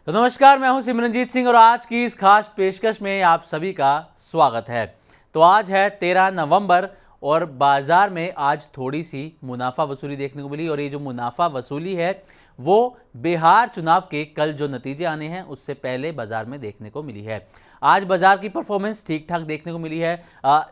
तो नमस्कार, मैं हूं सिमरनजीत सिंह और आज की इस खास पेशकश में आप सभी का स्वागत है। तो आज है 13 नवंबर और बाजार में आज थोड़ी सी मुनाफा वसूली देखने को मिली और ये जो मुनाफा वसूली है वो बिहार चुनाव के कल जो नतीजे आने हैं उससे पहले बाजार में देखने को मिली है। आज बाजार की परफॉर्मेंस ठीक ठाक देखने को मिली है।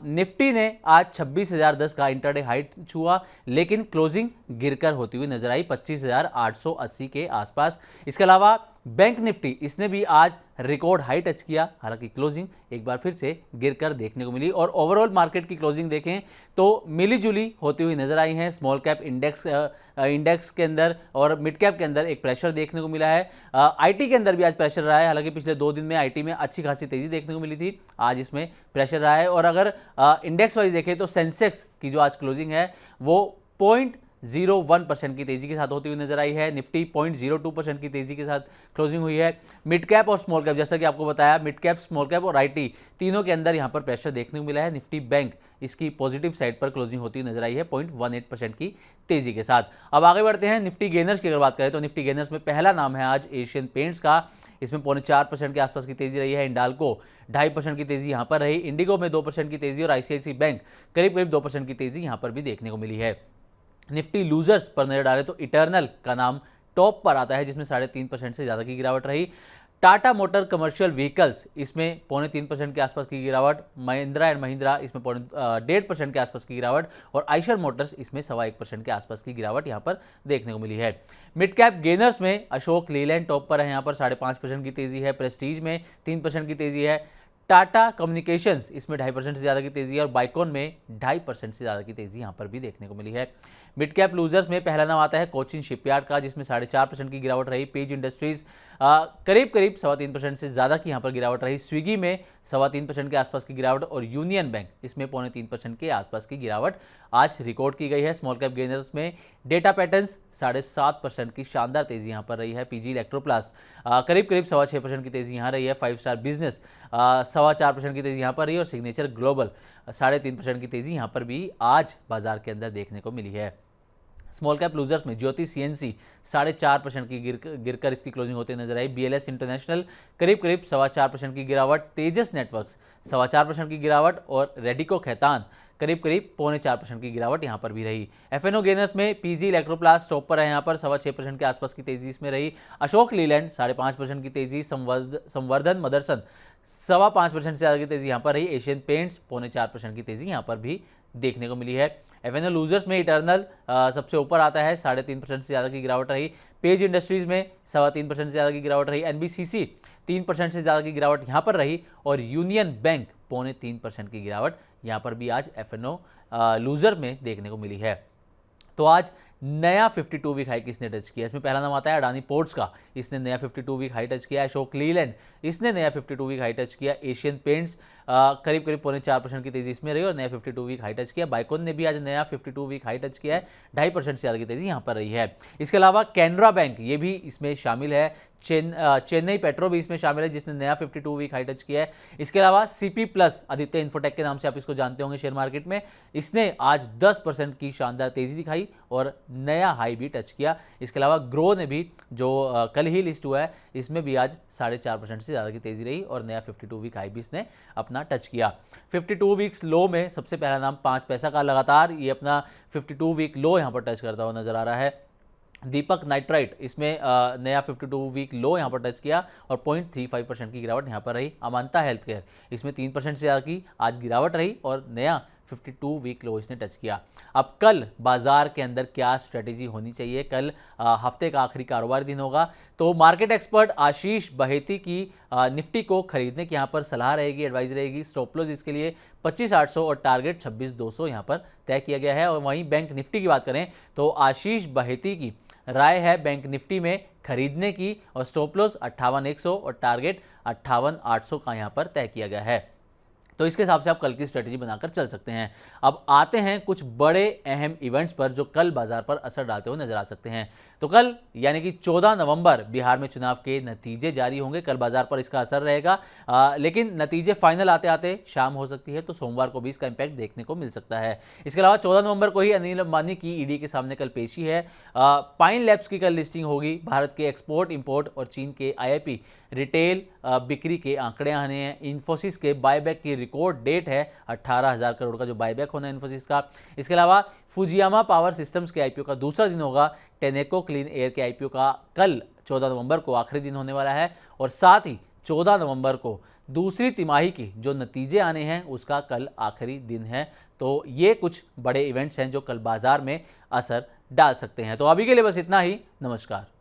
निफ्टी ने आज 26,010 का इंटरडे हाई छुआ, लेकिन क्लोजिंग गिरकर होती हुई नजर आई 25,880 के आसपास। इसके अलावा बैंक निफ्टी इसने भी आज रिकॉर्ड हाई टच किया, हालांकि क्लोजिंग एक बार फिर से गिरकर देखने को मिली। और ओवरऑल मार्केट की क्लोजिंग देखें तो मिली जुली होती हुई नजर आई है। स्मॉल कैप इंडेक्स के अंदर और मिड कैप के अंदर एक प्रेशर देखने को मिला है। आईटी के अंदर भी आज प्रेशर रहा है, हालांकि पिछले 2 दिन में आईटी में अच्छी खासी तेजी देखने को मिली थी, आज इसमें प्रेशर रहा है। और अगर इंडेक्स वाइज देखें तो सेंसेक्स की जो आज क्लोजिंग है वो 0.01% की तेजी के साथ होती हुई नजर आई है। निफ्टी 0.02% की तेजी के साथ क्लोजिंग हुई है। मिड कैप और स्मॉल कैप, जैसा कि आपको बताया, मिड कैप, स्मॉल कैप और आईटी तीनों के अंदर यहां पर प्रेशर देखने को मिला है। निफ्टी बैंक इसकी पॉजिटिव साइड पर क्लोजिंग होती हुई नजर आई है 0.18% की तेजी के साथ। अब आगे बढ़ते हैं निफ्टी गेनर्स की अगर बात करें तो निफ्टी गेनर्स में पहला नाम है आज एशियन पेंट्स का, इसमें 0.4% के आसपास की तेजी रही है। इंडाल्को 2.5% की तेजी यहां पर रही। इंडिगो में 2% की तेजी और आईसीआईसीआई बैंक करीब 2% की तेजी यहां पर भी देखने को मिली है। निफ्टी लूजर्स पर नजर डालें तो इटर्नल का नाम टॉप पर आता है, जिसमें 3.5% से ज़्यादा की गिरावट रही। टाटा मोटर कमर्शियल व्हीकल्स इसमें 0.3% के आसपास की गिरावट। महिंद्रा एंड महिंद्रा इसमें 1.5% के आसपास की गिरावट और आइशर मोटर्स इसमें 1.25% के आसपास की गिरावट यहां पर देखने को मिली है। मिड कैप गेनर्स में अशोक लीलैंड टॉप पर है, यहां पर 5.5% की तेजी है। प्रेस्टीज में 3% की तेजी है। टाटा कम्युनिकेशंस इसमें 2.5% से ज़्यादा की तेजी है और बाइकॉन में 2.5% से ज़्यादा की तेजी यहां पर भी देखने को मिली है। मिड कैप लूजर्स में पहला नाम आता है कोचिन शिपयार्ड का, जिसमें 4.5% की गिरावट रही। पेज इंडस्ट्रीज करीब 3.25% से ज़्यादा की यहाँ पर गिरावट रही। स्विगी में 3.25% के आसपास की गिरावट और यूनियन बैंक इसमें 0.3% के आसपास की गिरावट आज रिकॉर्ड की गई है। स्मॉल कैप गेनर्स में डेटा पैटर्न्स 7.5% की शानदार तेजी यहाँ पर रही है। पीजी इलेक्ट्रोप्लास्ट करीब 6.25% की तेजी यहाँ रही है। 5 स्टार बिजनेस 4.25% की तेजी यहाँ पर रही है और सिग्नेचर ग्लोबल 3.5% की तेजी यहाँ पर भी आज बाजार के अंदर देखने को मिली है। स्मॉल कैप लूजर्स में ज्योति सीएनसी 4.5% की गिरकर इसकी क्लोजिंग होते नजर आई। बीएलएस इंटरनेशनल करीब 4.25% की गिरावट। तेजस नेटवर्क्स 4.25% की गिरावट और रेडिको खैतान करीब 0.25% की गिरावट यहां पर भी रही। एफएनओ गेनर्स में पीजी इलेक्ट्रोप्लास्ट टॉप पर है, यहां पर 6.25% के आसपास की तेजी इसमें रही। अशोक लीलैंड 5.5% की तेजी। संवर्धन मदरसन 5.25% से ज़्यादा की तेजी यहां पर रही। एशियन पेंट्स 0.4% की तेजी यहां पर भी देखने को मिली है। एफएनओ लूजर्स में इटर्नल सबसे ऊपर आता है, 3.5% से ज़्यादा की गिरावट रही। पेज इंडस्ट्रीज में 3.25% से ज़्यादा की गिरावट रही। एनबीसीसी 3% से ज़्यादा की गिरावट यहाँ पर रही और यूनियन बैंक 0.3% की गिरावट यहाँ पर भी आज एफएनओ लूजर में देखने को मिली है। तो आज नया 52 वीक हाई किसने टच किया, इसमें पहला नाम आता है अडानी पोर्ट्स का, इसने नया 52 वीक हाई टच किया। अशोक लीलैंड इसने नया 52 वीक हाई टच किया। एशियन पेंट्स करीब 0.4% की तेजी इसमें रही और नया 52 वीक हाई टच किया। बाइकॉन ने भी आज नया 52 वीक हाई टच किया है, 2.5% से ज़्यादा की तेजी यहाँ पर रही है। इसके अलावा कैनरा बैंक ये भी इसमें शामिल है। चेन्नई पेट्रो भी इसमें शामिल है जिसने नया 52 वीक हाई टच किया है। इसके अलावा सीपी प्लस, आदित्य इन्फोटेक के नाम से आप इसको जानते होंगे शेयर मार्केट में, इसने आज 10% की शानदार तेजी दिखाई और नया हाई भी टच किया। इसके अलावा ग्रो ने भी, जो कल ही लिस्ट हुआ है, इसमें भी आज 4.5% से ज़्यादा की तेजी रही और नया 52 वीक हाई भी इसने अपना टच किया। 52 वीक्स लो में सबसे पहला नाम 5 पैसा का, लगातार ये अपना 52 वीक लो यहाँ पर टच करता हुआ नजर आ रहा है। दीपक नाइट्राइट इसमें नया 52 वीक लो यहाँ पर टच किया और 0.35% की गिरावट यहाँ पर रही। अमांता हेल्थ केयर इसमें 3% से ज़्यादा की आज गिरावट रही और नया 52 वीक लो इसने टच किया। अब कल बाजार के अंदर क्या स्ट्रेटेजी होनी चाहिए, कल हफ्ते का आखिरी कारोबारी दिन होगा, तो मार्केट एक्सपर्ट आशीष बहेती की निफ्टी को खरीदने की यहाँ पर सलाह रहेगी, एडवाइस रहेगी। स्टॉप लॉस इसके लिए 25,800 और टारगेट 26,200 यहाँ पर तय किया गया है। और वहीं बैंक निफ्टी की बात करें तो आशीष बहेती की राय है बैंक निफ्टी में खरीदने की और स्टॉप लॉस 58,100 और टारगेट 58,800 का यहाँ पर तय किया गया है। तो इसके हिसाब से आप कल की स्ट्रेटेजी बनाकर चल सकते हैं। अब आते हैं कुछ बड़े अहम इवेंट्स पर जो कल बाजार पर असर डालते हुए नजर आ सकते हैं। तो कल यानी कि 14 नवंबर बिहार में चुनाव के नतीजे जारी होंगे। कल बाजार पर इसका असर रहेगा, लेकिन नतीजे फाइनल आते आते शाम हो सकती है, तो सोमवार को भी इसका इंपैक्ट देखने को मिल सकता है। इसके अलावा 14 नवंबर को ही अनिल अंबानी की ईडी के सामने कल पेशी है। पाइन लैब्स की कल लिस्टिंग होगी। भारत के एक्सपोर्ट इंपोर्ट और चीन के आईआईपी रिटेल बिक्री के आंकड़े आने हैं। इन्फोसिस के बायबैक की रिकॉर्ड डेट है 18,000 करोड़ का जो बायबैक होना है इन्फोसिस का। इसके अलावा फुजियामा पावर सिस्टम्स के आईपीओ का दूसरा दिन होगा। टेनेको क्लीन एयर के आईपीओ का कल 14 नवंबर को आखिरी दिन होने वाला है, और साथ ही 14 नवंबर को दूसरी तिमाही की जो नतीजे आने हैं उसका कल आखिरी दिन है। तो ये कुछ बड़े इवेंट्स हैं जो कल बाजार में असर डाल सकते हैं। तो अभी के लिए बस इतना ही। नमस्कार।